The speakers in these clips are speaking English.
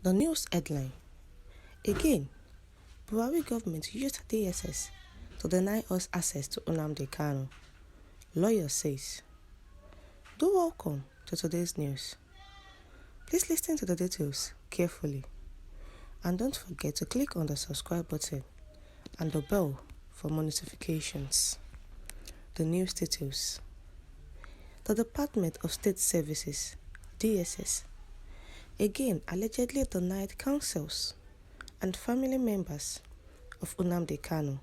The news headline. Again, Buhari government used DSS to deny us access to Nnamdi Kanu. Lawyer says. Do welcome to today's news. Please listen to the details carefully. And don't forget to click on the subscribe button and the bell for more notifications. The news details. The Department of State Services, DSS, again allegedly denied counsels and family members of Nnamdi Kanu,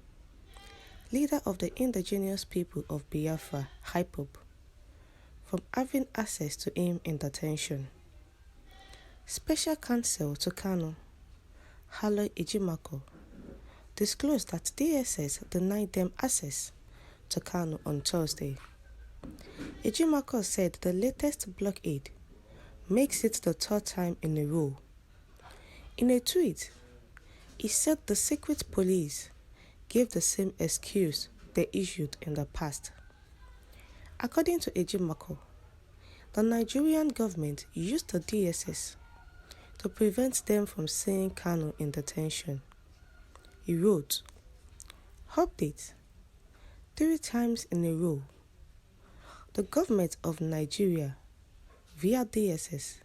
leader of the indigenous people of Biafra, IPOB, from having access to him in detention. Special counsel to Kanu, Halo Ejimako, disclosed that DSS denied them access to Kanu on Thursday. Ejimako said the latest blockade makes it the third time in a row. In a tweet, he said the secret police gave the same excuse they issued in the past. According to Ejimako, the Nigerian government used the DSS to prevent them from seeing Kanu in detention. He wrote, Update, 3 times in a row, the government of Nigeria, via DSS,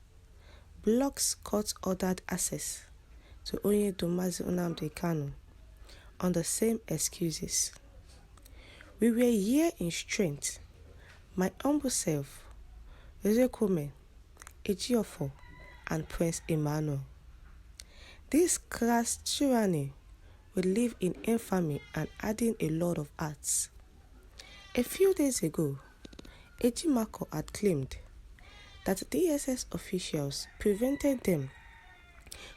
blocks court-ordered access to Nnamdi Kanu on the same excuses. We were here in strength, my humble self, Ezekome, Ejiofor, and Prince Emmanuel. This crass tyranny will live in infamy and adding a lot of arts. A few days ago, Ejimako had claimed that DSS officials prevented them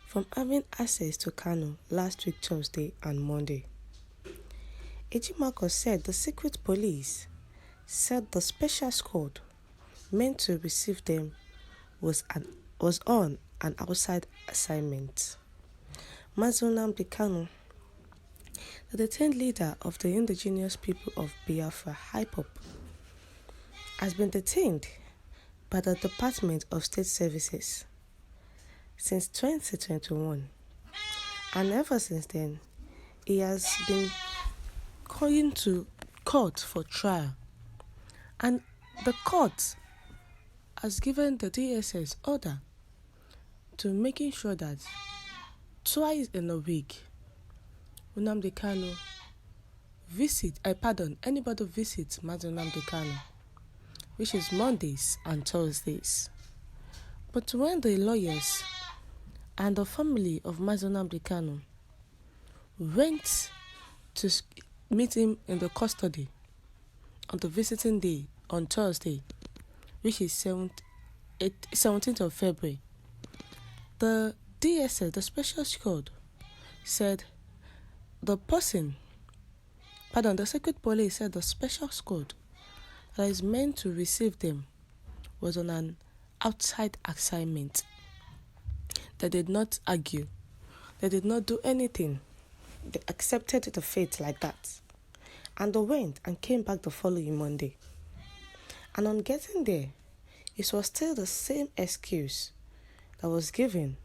from having access to Kanu last week Tuesday and Monday. Ejimako said the secret police said the special squad meant to receive them was on an outside assignment. Nnamdi Kanu, the detained leader of the indigenous people of Biafra, IPOB, has been detained by the Department of State Services since 2021, and ever since then, he has been going to court for trial, and the court has given the DSS order to making sure that twice in a week, Nnamdi Kanu anybody visits Nnamdi Kanu, which is Mondays and Thursdays. But when the lawyers and the family of Nnamdi Kanu went to meet him in the custody on the visiting day on Thursday, which is 17th of February, the DSS, the special squad, said the secret police said the special squad that is meant to receive them was on an outside assignment. They did not argue. They did not do anything. They accepted the fate like that. And they went and came back the following Monday. And on getting there, it was still the same excuse that was given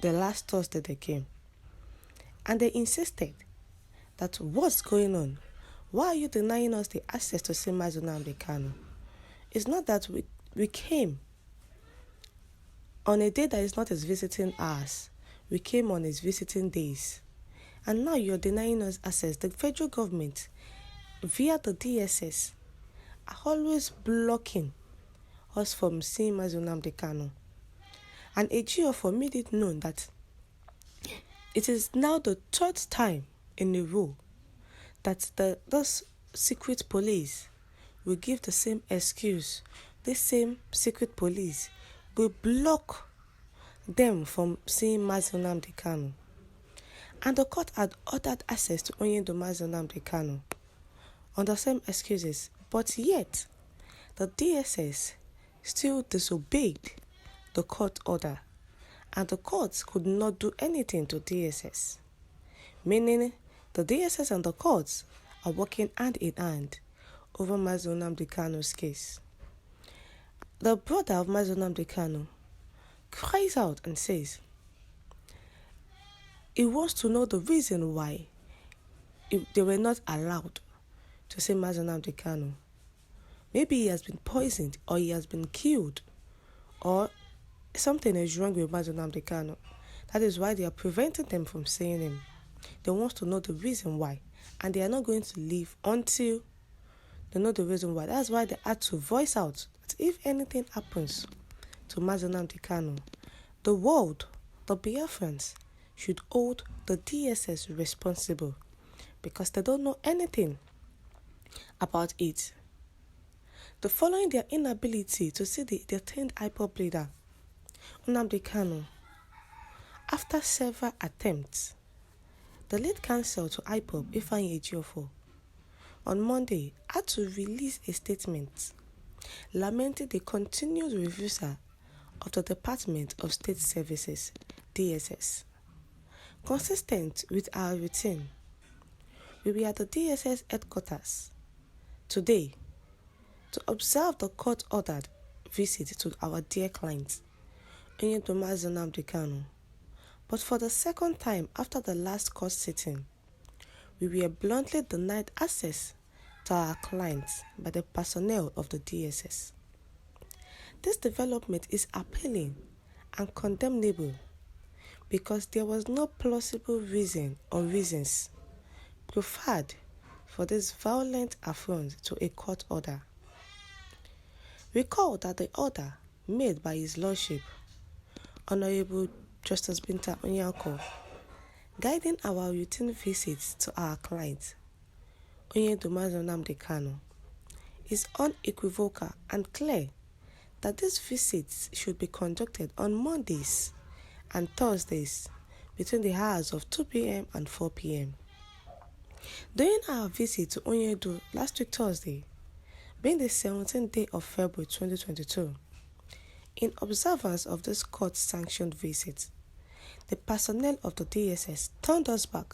the last Thursday they came. And they insisted that what's going on? Why are you denying us the access to see Nnamdi Kanu? It's not that we came on a day that is not his visiting hours. We came on his visiting days. And now you're denying us access. The federal government, via the DSS, are always blocking us from seeing Nnamdi Kanu. And Ejiofor made it known that it is now the 3rd time in a row that those secret police will give the same excuse. This same secret police will block them from seeing Nnamdi Kanu. And the court had ordered access to Nnamdi Kanu on the same excuses, but yet the DSS still disobeyed the court order, and the courts could not do anything to DSS, meaning the DSS and the courts are working hand in hand over Nnamdi Kanu's case. The brother of Nnamdi Kanu cries out and says, he wants to know the reason why they were not allowed to see Nnamdi Kanu. Maybe he has been poisoned, or he has been killed, or something is wrong with Nnamdi Kanu. That is why they are preventing them from seeing him. They want to know the reason why, and they are not going to leave until they know the reason why. That's why they had to voice out that if anything happens to Nnamdi Kanu, the world, the Biafrans, should hold the DSS responsible because they don't know anything about it. The following their inability to see the detained IPOB leader, Nnamdi Kanu, after several attempts, the lead counsel to IPOB, Ifeanyi Ejiofor, on Monday had to release a statement lamenting the continued refusal of the Department of State Services, DSS. Consistent with our routine, we were at the DSS headquarters today to observe the court-ordered visit to our dear client, Nnamdi Kanu. But for the second time after the last court sitting, we were bluntly denied access to our clients by the personnel of the DSS. This development is appalling and condemnable because there was no plausible reason or reasons proffered for this violent affront to a court order. Recall that the order made by His Lordship, Honorable Justice Binta Onyanko, guiding our routine visits to our client, Nnamdi Kanu, is unequivocal and clear that these visits should be conducted on Mondays and Thursdays between the hours of 2 p.m. and 4 p.m. During our visit to Onyedo last week Thursday, being the 17th day of February 2022, in observance of this court-sanctioned visit, the personnel of the DSS turned us back,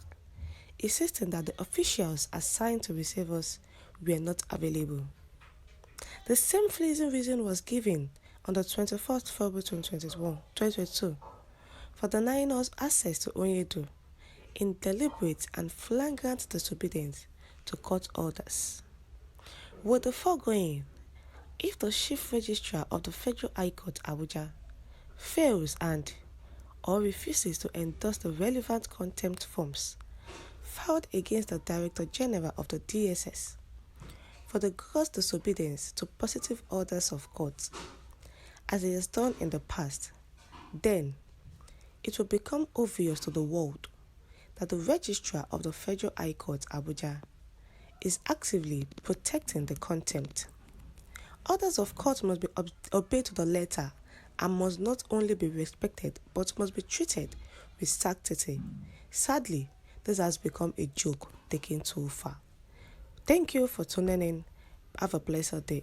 insisting that the officials assigned to receive us were not available. The same fleeting reason was given on the 21st February 2022 for denying us access to Onyedo in deliberate and flagrant disobedience to court orders. With the foregoing, if the Chief Registrar of the Federal High Court Abuja fails and or refuses to endorse the relevant contempt forms filed against the Director General of the DSS for the gross disobedience to positive orders of court, as it has done in the past, then it will become obvious to the world that the Registrar of the Federal High Court Abuja is actively protecting the contempt. Orders of court must be obeyed to the letter and must not only be respected but must be treated with sanctity. Sadly, this has become a joke taken too far. Thank you for tuning in. Have a blessed day.